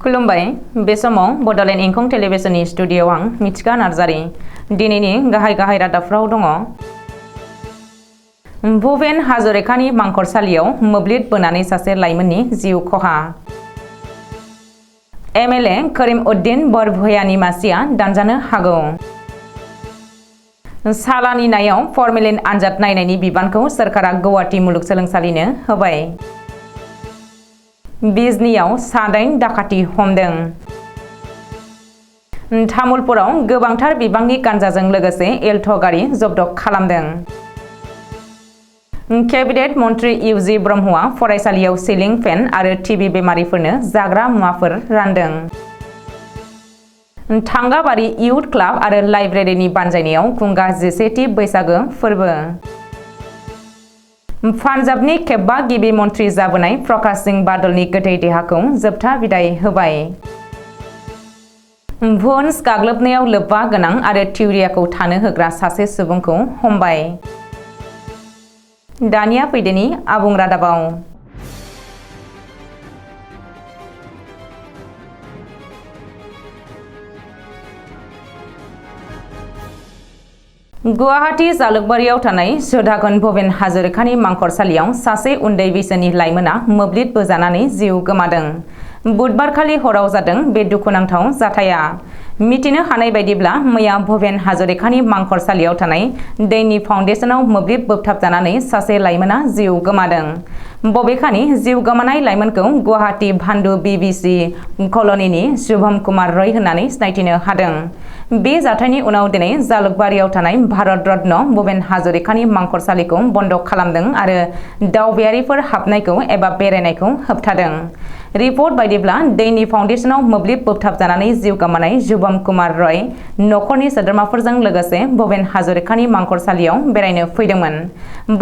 खुलुमबाय बे समाव बडोलेण्ड इंखं टेलिभिजननि स्टुडिय'आव आं मिथिका नार्जारी दिनैनि गाहाय रादाबफ्राव दङ। भुपेन हाजरिकानि मांखरसालियाव मोब्लिब बोनानै सासे लाइमोननि जिउ खहा। एमएलए करीम-उद्दीन बरभुयानि मासिया दानजानो हागौ। सालानि नायाव फर्मेलिन आनजाद नायनायनि बिबानखौ सोरखारा गुवाहाटी मुलुगसोलोंसालिनो होबाय। बिजनीआव सादाइन दाखाथि हमदों। तामुलपुराव गोबांथार बिबांनि गान्जाजों लोगोसे एल्ट' गारि जब्द खालामदों। केबिनेट मन्त्री इउजि ब्रह्मआ फरायसालियाव सिलिं फेन आरो टिबि बेमारिफोरनो जाग्रा मुवाफोर रानदों। थांगाबारि इउथ क्लाब आरो लाइब्रेरिनि बानजायनायाव गुंगा 11थि बैसागो फोरबो। पान्जाबनि खेबबा गिबि मन्त्री जाबोनाय प्रकाश सिंह बादलनि गोथै देहाखौ जोबथा बिदाय होबाय। भुन्स गाग्लोबनायाव लोब्बा गोनां आरो थिउरियाखौ थानो होग्रा सासे सुबुंखौ हमबाय। दानिया फैदोनि आबुं रादाबाव। गुवाहाटी जालुकबारियाव थानाय सुधागन भुपेन हाजरिकानि मांखरसालियाव सासे उन्दै बैसोनि लाइमोना मोब्लिब बोजानानै जिउ गोमादों। बुधबारखालि हराव जादों बे दुखुनांथाव जाथाया। मिथिनो हानाय बायदिब्ला मैया भुपेन हाजरिकानि मांखरसालियाव थानाय दैनि फाउन्डेसनाव मोब्लिब बोबथाबजानानै सासे लाइमोना जिउ गोमादों। बबेखानि जिउ गोमानाय लाइमोनखौ गुवाहाटी भान्डु बिबिसि कलनीनि शुभम कुमार रय होननानै सिनायथिनो हादों। बे जाथायनि उनाव दिनै जालुकबारियाव थानाय भारत रत्न भुपेन हाजरिकानि मांखरसालिखौ बन्द खालामदों आरो दावबायारिफोर हाबनायखौ एबा बेरायनायखौ होबथादों। रिपर्ट बायदिब्ला दैनि फाउन्डेसनाव मोब्लिब बोबथाबजानानै जिउ गोमानाय शुभम कुमार रय नखरनि सोद्रोमाफोरजों लोगोसे भुपेन हाजरिकानि मांखरसालियाव बेरायनो फैदोंमोन।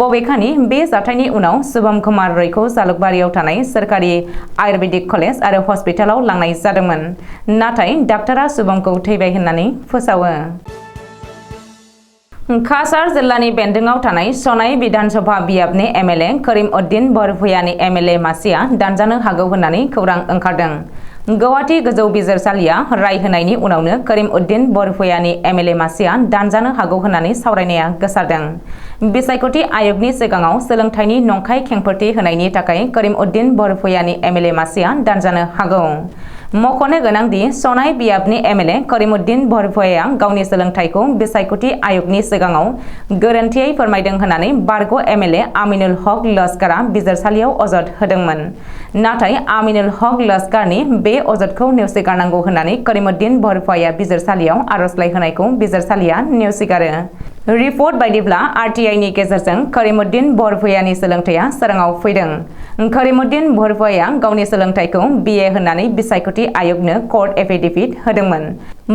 बबेखानि बे जाथायनि उनाव शुभम कुमार रयखौ जालुकबारियाव थानाय सोरखारि आयुर्वेदिक कलेज आरो हस्पिटालाव लांनाय जादोंमोन। नाथाय डाक्टारा शुभमखौ थैबाय होननानै फोसावो। काछार जिल्लानि बेन्दोंआव थानाय सनाई विधानसभा बियाबनि एमएलए करीम-उद्दीन बरभुयानि एमएलए मासिया दानजानो हागौ होननानै खौरां ओंखारदों। गुवाहाटी गोजौ बिजिरसालिया राय होनायनि उनावनो करीम-उद्दीन बरभुयानि एमएलए मासिया दानजानो हागौ होननानै सावरायनाया गोसारदों। बिसायख'थि आय'गनि सिगाङाव सोलोंथाइनि नंखाय खेंफोरथि होनायनि थाखाय करीम-उद्दीन बरभुयानि एमएलए मासिया दानजानो हागौ। मख'नो गोनांदि सनाई बियाबनि एमएलए करीम-उद्दीन बरभुयाया गावनि सोलोंथाइखौ बिसायख'थि आय'गनि सिगाङाव गोरोन्थियै फोरमायदों होननानै बारग' एमएलए आमिनुल हक लस्करआ बिजिरसालियाव अजद होदोंमोन। नाथाय आमिनुल हक लस्करनि बे अजदखौ नेवसिगारनांगौ होननानै करीम-उद्दीन बरभुयाया बिजिरसालियाव आर'जलाइ होनायखौ बिजिरसालिया नेवसिगारो। रिपर्ट बायदिब्ला आरटिआइनि गेजेरजों करीम-उद्दीन बरभुयानि सोलोंथाइया सोराङाव फैदों। करीम-उद्दीन बरभुयाया गावनि सोलोंथाइखौ बिए होननानै बिसायख'थि आय'गनो कर्ट एफिडेभिट होदोंमोन।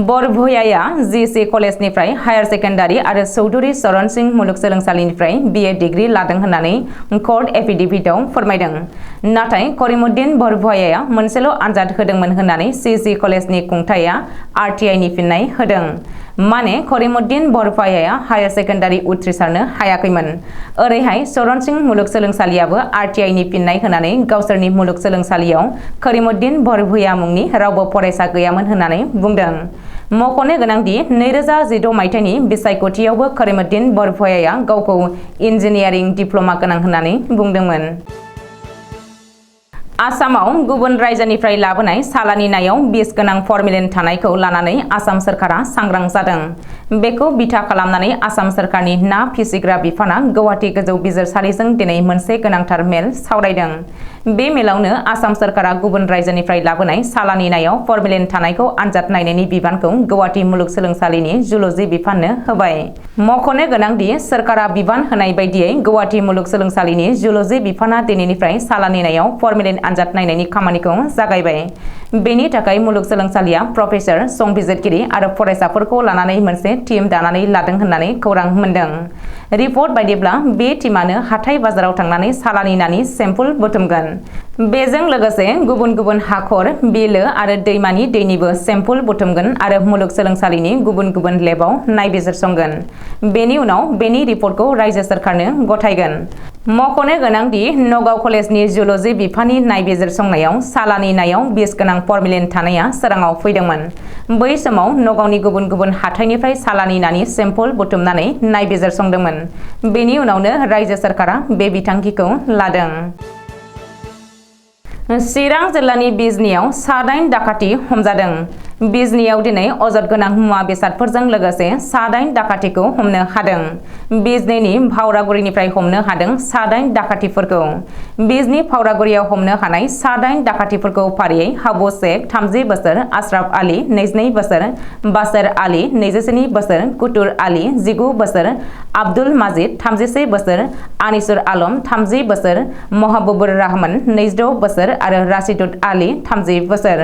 बरभुयाया जीसी कलेजनिफ्राय हायार सेकेन्डारि आरो चौधुरी चरण सिंह मुलुगसोलोंसालिनिफ्राय बिए डिग्री लादों होननानै कर्ट एफिडेभिटआव फोरमायदों। नाथाय करीम-उद्दीन बरभुयाया मोनसेल' आनजाद होदोंमोन होननानै सीजी कलेजनि खुंथायआ आरटिआइनि फिननाय होदों। माने करीम-उद्दीन बरभुयाया हायार सेकेन्डारि उथ्रिसारनो हायाखैमोन। ओरैहाय चरण सिंह मुलुगसोलोंसालियाबो आरटिआइनि फिननाय होनानै गावसोरनि मुलुगसोलोंसालियाव करीम-उद्दीन बरभुया मुंनि रावबो फरायसा गैयामोन होननानै बुंदों। मख'नो गोनांदि 2016 मायथाइनि बिसायख'थियावबो करीम-उद्दीन बरभुयाया गावखौ इन्जिनियारिं डिप्ल'मा गोनां होननानै बुंदोंमोन। आसामाव गुबुन रायजोनिफ्राय लाबोनाय सालानि नायाव बिस गोनां फर्मेलिन थानायखौ लानानै आसाम सोरखारा सांग्रां जादों। बेखौ बिथा खालामनानै आसाम सोरखारनि ना फिसिग्रा बिफाना गुवाहाटी गोजौ बिजिरसालिजों दिनै मोनसे गोनांथार मेल सावरायदों। बे मेलावनो आसाम सोरखारा गुबुन रायजोनिफ्राय लाबोनाय सालानि नायाव फर्मेलिन थानायखौ आनजाद नायनायनि बिबानखौ गुवाहाटी मुलुगसोलोंसालिनि जुल'जि बिफाननो होबाय। मख'नो गोनांदि सोरखारा बिबान होनाय बायदियै गुवाहाटी मुलुगसोलोंसालिनि जुल'जि बिफाना दिनैनिफ्राय सालानि नायाव फर्मेलिन आनजाद नायनायनि खामानिखौ जागायबाय। बेनि थाखाय मुलुगसोलोंसालिया प्रफेसार, संबिजिरगिरि आरो फरायसाफोरखौ लानानै मोनसे टीम दानानै लादों होननानै खौरां मोन्दों। रिपर्ट बायदिब्ला बे टीमानो हाथाय बाजाराव थांनानै सालानि नानि सेम्पुल बुथुमगोन। बेजों लोगोसे गुबुन गुबुन हाखर, बिलो आरो दैमानि दैनिबो सेम्पुल बुथुमगोन आरो मुलुगसोलोंसालिनि गुबुन गुबुन लेबआव नायबिजिरसंगोन। बेनि उनाव बेनि रिपर्टखौ रायजो सोरखारनो गथायगोन। मख'नो गोनांदि नगाव कलेजनि जुल'जि बिफाननि नायबिजिरसंनायाव सालानि नायाव बिस गोनां फर्मेलिन थानाया सोराङाव फैदोंमोन। बै समाव नगावनि गुबुन गुबुन हाथाइनिफ्राय सालानि नानि सेम्पल बुथुमनानै नायबिजिरसंदोंमोन। बेनि उनावनो रायजो सोरखारा बे बिथांखिखौ लादों। चिरां जिल्लानि बिजनियाव 8 डाकाति हमजादों। बिजनियाव दिनै अजद गोनां मुवा बेसादफोरजों लोगोसे 8 डाकातिखौ हमनो हादों। बिजनीनि भावरागुरिनिफ्राय हमनो हादों 8 डाकातिफोरखौ। बिजनी भावरागुरियाव हमनो हानाय 8 डाकातिफोरखौ फारियै हाबु शेख 30 बोसोर, आशराफ आली 22 बोसोर, बाशर आली 21 बोसोर, कुतुर आली 19 बोसोर, आब्दुल माजिद 31 बोसोर, आनिसुर आलम 30 बोसोर, महबुबुर रहमान 26 बोसोर आरो राशिदुद आली 30 बोसोर।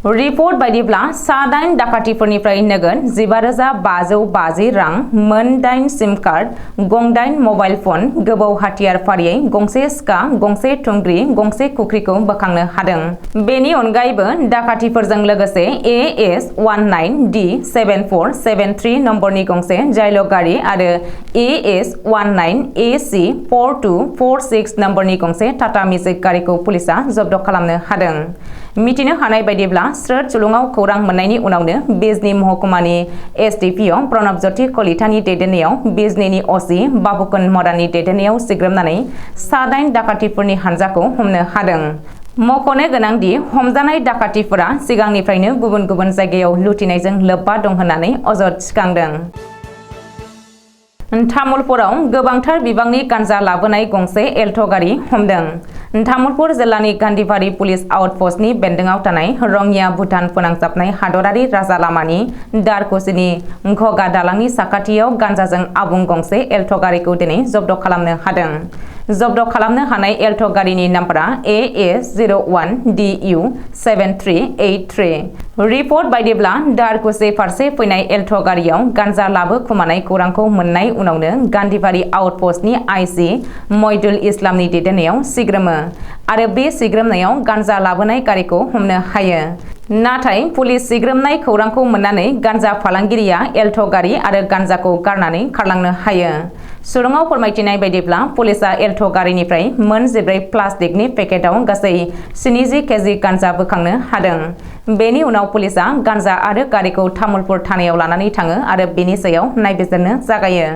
रिपर्ट बायदिब्ला 8 डाकातिफोरनिफ्राय नोगोद 15,550 रां, मोन 8 सिम कार्ड, गं 8 मबाइल फन, गोबौ हाथियार फारियै गंसे सिखा, गंसे थुंग्रि, गंसे खुख्रिखौ बोखांनो हादों। बेनि अनगायैबो डाकातिफोरजों लोगोसे AS19D 7473 नम्बरनि गंसे जायल' गारि आरो AS19AC 4246 नम्बरनि गंसे टाटा मेजिक गारिखौ पुलिसा जब्द खालामनो हादों। मिथिनो हानाय बायदिब्ला स्रोद सुलुङाव खौरां मोननायनि उनावनो बिजनी महकुमानि SDPO प्रणब ज्योति कलितानि दैदेननायाव बिजनीनि OC बाबुकुन मदाननि दैदेननायाव सिग्रोमनानै 8 डाकातिफोरनि हानजाखौ हमनो हादों। मख'नो गोनांदि हमजानाय डाकातिफोरा सिगांनिफ्रायनो गुबुन गुबुन जायगायाव लुथिनायजों लोब्बा दं होननानै अजद थिखांदों। तामुलपुराव गोबांथार बिबांनि गांजा लाबोनाय गंसे एल्ट' गारि हमदों। तामुलपुर जिल्लानि गान्धीबारि पुलिस आउटपस्टनि बेन्दोङाव थानाय रङिया भुटान फोनांजाबनाय हादरारि राजा लामानि दारकुसिनि घगा दालांनि साखाथियाव गांजाजों आबुं गंसे एल्ट' गारिखौ दिनै जब्द खालामनो हादों। जब्द खालामनो हानाय एल्ट' गारिनि नाम्बारा AS01DU 7383। रिपर्ट बायदिब्ला दारकुसि फारसे फैनाय एल्ट' गारियाव गांजा लाबोखुमानाय खौरांखौ मोननाय उनावनो गान्धीबारि आउटपस्टनि आइसि मइदुल इस्लामनि दैदेननायाव सिग्रोमो आरो बे सिग्रोमनायाव गांजा लाबोनाय गारिखौ हमनो हायो। नाथाय पुलिस सिग्रोमनाय खौरांखौ मोननानै गांजा फालांगिरिया एल्ट' गारि आरो गांजाखौ गारनानै खारलांनो हायो। सुलुङाव फोरमायथिनाय बायदिब्ला पुलिसा एल्ट' गारिनिफ्राय मोन 14 प्लास्टिकनि पेकेटाव गासै 70 केजि गांजा बोखांनो हादों। बेनि उनाव पुलिसा गांजा आरो गारिखौ तामुलपुर थानायाव लानानै थाङो आरो बेनि सायाव नायबिजिरनो जागायो।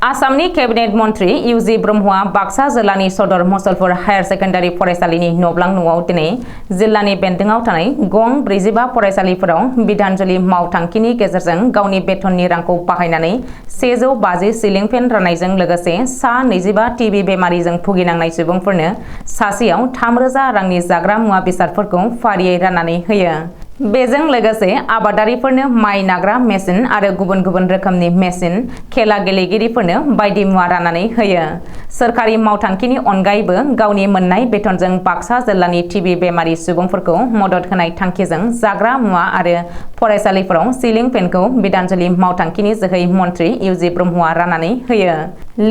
आसामनि केबिनेट मन्त्रि इउजि ब्रह्मआ बाक्सा जिल्लानि सदर मुसलपुर हायार सेकेन्डारि फरायसालिनि नब्लां न'आव दिनै जिल्लानि बेन्दोङाव थानाय गं 45 फरायसालिफोराव बिधानजुलि मावथांखिनि गेजेरजों गावनि बेथननि रांखौ बाहायनानै 150 सिलिं फेन राननायजों लोगोसे सा 25 टिबि बेमारिजों भुगिनांनाय सुबुंफोरनो सासेयाव 3,000 रांनि जाग्रा मुवा बेसादफोरखौ फारियै राननानै होयो। बेजों लोगोसे आबादारिफोरनो माइ नाग्रा मेसिन आरो गुबुन गुबुन रोखोमनि मेसिन, खेला गेलेगिरिफोरनो बायदि मुवा राननानै होयो। सोरखारि मावथांखिनि अनगायैबो गावनि मोननाय बेथनजों बाक्सा जिल्लानि टिबि बेमारि सुबुंफोरखौ मदद होनाय थांखिजों जाग्रा मुवा आरो फरायसालिफोराव सिलिं फेनखौ बिधानजुलि मावथांखिनि जोहै मन्त्रि इउजि ब्रह्मआ राननानै होयो।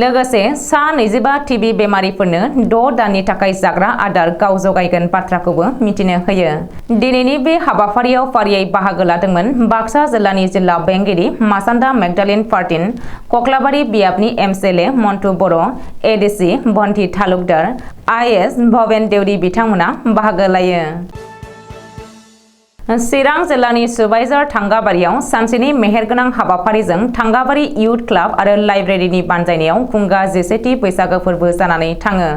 लोगोसे सा 25 टिबि बेमारिफोरनो 6 दाननि थाखाय जाग्रा आदार गाव जगायगोन बाथ्राखौबो मिथिनो होयो। दिनैनि बे हाबाफारियाव फारियै बाहागो लादोंमोन बाक्सा जिल्लानि जिल्ला बेंगिरि मासान्दा मेगदालिन पार्टिन, कक्लाबारि बियाबनि MCLA Mantu Bodo', ADC बन्थि Talukdar, IS भवेन देउरि बिथांमोना बाहागो लायो। चिरां जिल्लानि सुबाइजार थांगाबारियाव सानसेनि मेहेरगोनां हाबाफारिजों थांगाबारि इयुथ क्लाब आरो लाइब्रेरिनि बानजायनायाव खुंगा 11थि बैसागो फोरबो जानानै थाङो।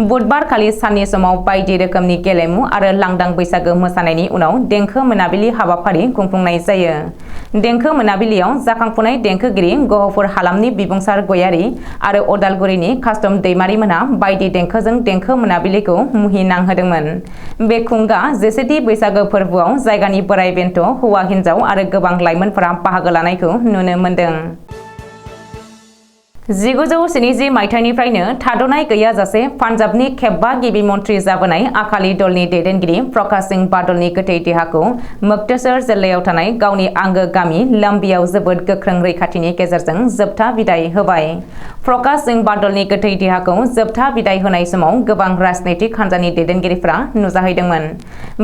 बुधबारखालि साननि समाव बायदि रोखोमनि गेलेमु आरो लांदां बैसागो मोसानायनि उनाव देंखो मोनाबिलि हाबाफारि खुंफुंनाय जायो। देंखो मोनाबिलियाव जाखांफुनाय देंखोगिरि गहपुर हालामनि बिबुंसार गयारि आरो अदालगुरिनि कास्टम दैमारिमोनहा बायदि देंखोजों देंखो मोनाबिलिखौ मुहिनांहोदोंमोन। बे खुंगा 11थि बैसागो फोरबोआव जायगानि बोराइ बेन्थ, हौवा हिन्जाव आरो गोबां लाइमोनफोरा बाहागो लानायखौ नुनो मोन्दों। 1970 मायथाइनिफ्रायनो थाद'नाय गैयाजासे पान्जाबनि खेबबा गिबि मन्त्रि जाबोनाय आकाली दलनि दैदेनगिरि प्रकाश सिंह बादलनि गोथै देहाखौ मुक्तसर जिल्लायाव थानाय गावनि आंगो गामि लम्बियाव जोबोद गोख्रों रैखाथिनि गेजेरजों जोबथा बिदाय होबाय। प्रकाश सिंह बादलनि गोथै देहाखौ जोबथा बिदाय होनाय समाव गोबां राजनैतिक हान्जानि दैदेनगिरिफोरा नुजाहैदोंमोन।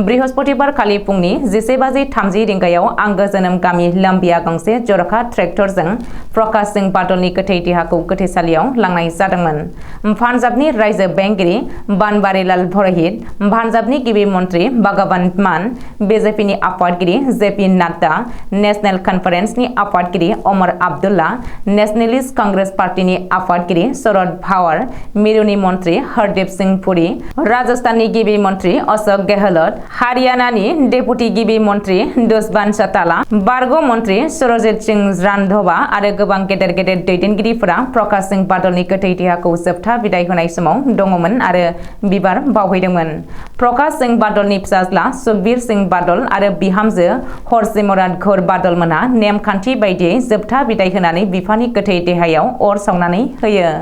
बृहस्पतिबार खालि फुंनि 11:30 रिंगायाव आंगो जोनोम गामि लम्बिया गंसे जर'खा ट्रेक्टरजों प्रकाश सिंह बादलनि गोथै देहाखौ देहाखौ गोथैसालियाव लांनाय जादोंमोन। पान्जाबनि रायजो बेंगिरि बानवारीलाल पुरोहित, पान्जाबनि गिबि मन्त्रि भगवन्त मान, बीजेपीनि आफादगिरि जेपी नड्डा, नेशनेल कन्फारेन्सनि आफादगिरि अमर आब्दुल्ला, नेशनेलिस्ट कांग्रेस पार्टीनि आफादगिरि शरद पावार, मिरुनि मन्त्रि हरदीप सिंह पुरी, राजस्थाननि गिबि मन्त्रि अशोक गेहलोत, हारियानानि डेपुटी गिबि मन्त्रि दुष्यन्त चौटाला, बारग' मन्त्रि सुरजीत सिंह रांधवा आरो गोबां गेदेर गेदेर दैदेनगिरिफोरा प्रकाश सिंह बादलनि गोथै देहाखौ जोबथा बिदाय होनाय समाव दङमोन आरो बिबार बावहैदोंमोन। प्रकाश सिंह बादलनि फिसाज्ला सुखबीर सिंह बादल आरो बिहामजो हरसिमरत कौर बादल मोनहा नेमखान्थि बायदियै जोबथा बिदाय होनानै बिफानि गोथै देहायाव अर सावनानै होयो।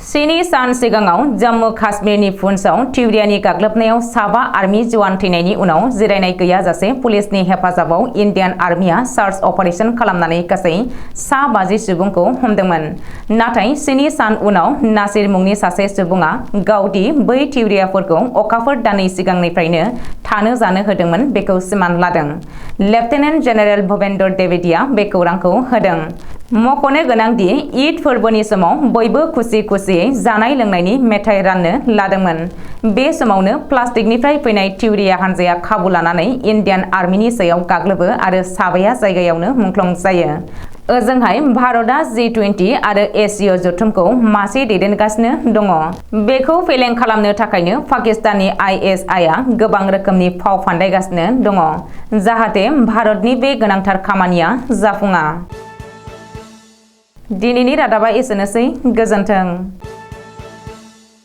7 सान सिगाङाव जम्मु काश्मीरनि पुन्चआव तिउरियानि गाग्लोबनायाव 7 आर्मी जवान थैनायनि उनाव जिरायनाय गैयाजासे पुलिसनि हेफाजाबाव इन्डियान आर्मिया सार्च अपारेशन खालामनानै गासै 50 सुबुंखौ हमदोंमोन। नाथाय 7 सान उनाव नासिर मुंनि सासे सुबुङा गावदि बै तिउरियाफोरखौ अखाफोर दाननै सिगांनिफ्रायनो थानो जानो होदोंमोन बेखौ सिमान लादों। लेफ्टिनेन्ट जेनेरेल भुपेन्द्र द्विवेदीआ बे खौरांखौ होदों। मख'नो गोनांदि ईद फोरबोनि समाव बयबो खुसि खुसियै जानाय लोंनायनि मेथाइ राननो लादोंमोन। बे समावनो प्लास्टिकनिफ्राय फैनाय तिउरिया हानजाया खाबु लानानै इन्डियान आर्मिनि सायाव गाग्लोबो आरो साबाया जायगायावनो मुंख्लं जायो। ओजोंहाय भारतआ G20 आरो एसिय जथुमखौ मासे दैदेनगासिनो दङ। बेखौ फेलें खालामनो थाखायनो पाकिस्ताननि ISIआ गोबां रोखोमनि फाव फान्दायगासिनो दङ, जाहाथे भारतनि बे गोनांथार खामानिया जाफुङा। दिनैनि रादाबा एसेनोसै, गोजोन्थों।